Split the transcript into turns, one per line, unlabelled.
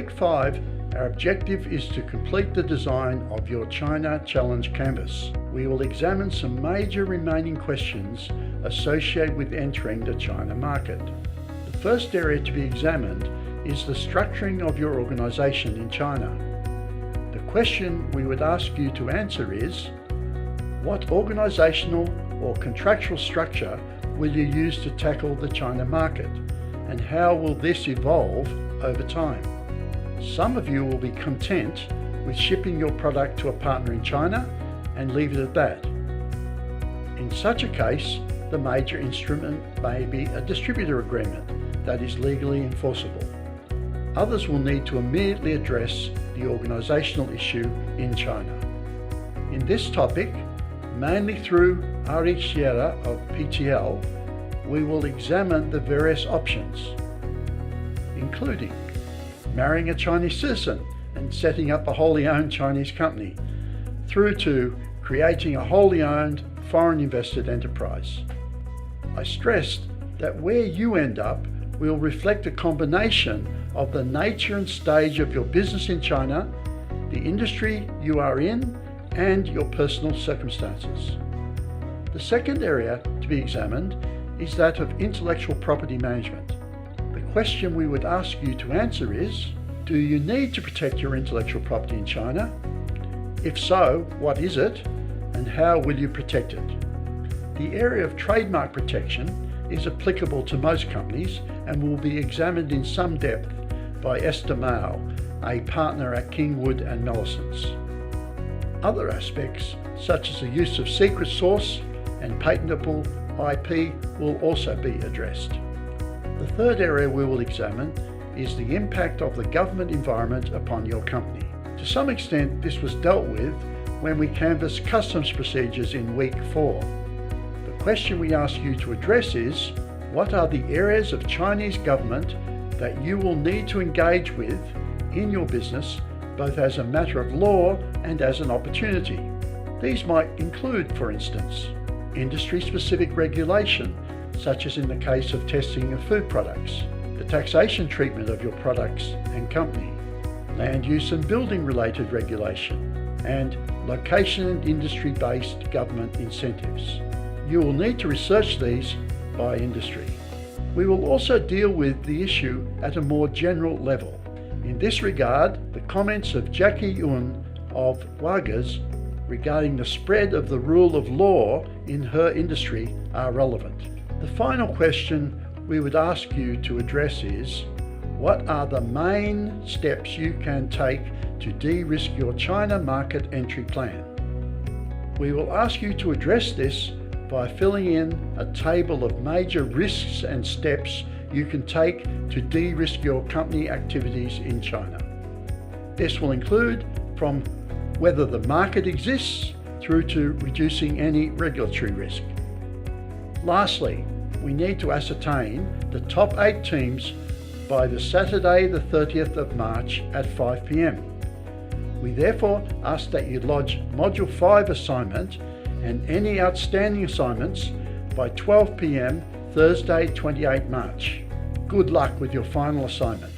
week 5, our objective is to complete the design of your China Challenge Canvas. We will examine some major remaining questions associated with entering the China market. The first area to be examined is the structuring of your organization in China. The question we would ask you to answer is, what organizational or contractual structure will you use to tackle the China market, and how will this evolve over time? Some of you will be content with shipping your product to a partner in China and leave it at that. In such a case, the major instrument may be a distributor agreement that is legally enforceable. Others will need to immediately address the organizational issue in China. In this topic, mainly through Ari Sierra of PTL, we will examine the various options, including marrying a Chinese citizen and setting up a wholly owned Chinese company, through to creating a wholly owned foreign invested enterprise. I stressed that where you end up will reflect a combination of the nature and stage of your business in China, the industry you are in, and your personal circumstances. The second area to be examined is that of intellectual property management. The question we would ask you to answer is, do you need to protect your intellectual property in China? If so, what is it, and how will you protect it? The area of trademark protection is applicable to most companies and will be examined in some depth by Esther Mao, a partner at Kingwood and Mellison's. Other aspects, such as the use of secret source and patentable IP, will also be addressed. The third area we will examine is the impact of the government environment upon your company. To some extent, this was dealt with when we canvassed customs procedures in week 4. The question we ask you to address is, what are the areas of Chinese government that you will need to engage with in your business, both as a matter of law and as an opportunity? These might include, for instance, industry-specific regulation, such as in the case of testing of food products, the taxation treatment of your products and company, land use and building related regulation, and location and industry-based government incentives. You will need to research these by industry. We will also deal with the issue at a more general level. In this regard, the comments of Jackie Yun of Wagas regarding the spread of the rule of law in her industry are relevant. The final question we would ask you to address is, what are the main steps you can take to de-risk your China market entry plan? We will ask you to address this by filling in a table of major risks and steps you can take to de-risk your company activities in China. This will include from whether the market exists through to reducing any regulatory risk. Lastly, we need to ascertain the top 8 teams by the Saturday the 30th of March at 5 p.m. We therefore ask that you lodge Module 5 assignment and any outstanding assignments by 12 p.m. Thursday 28 March. Good luck with your final assignment.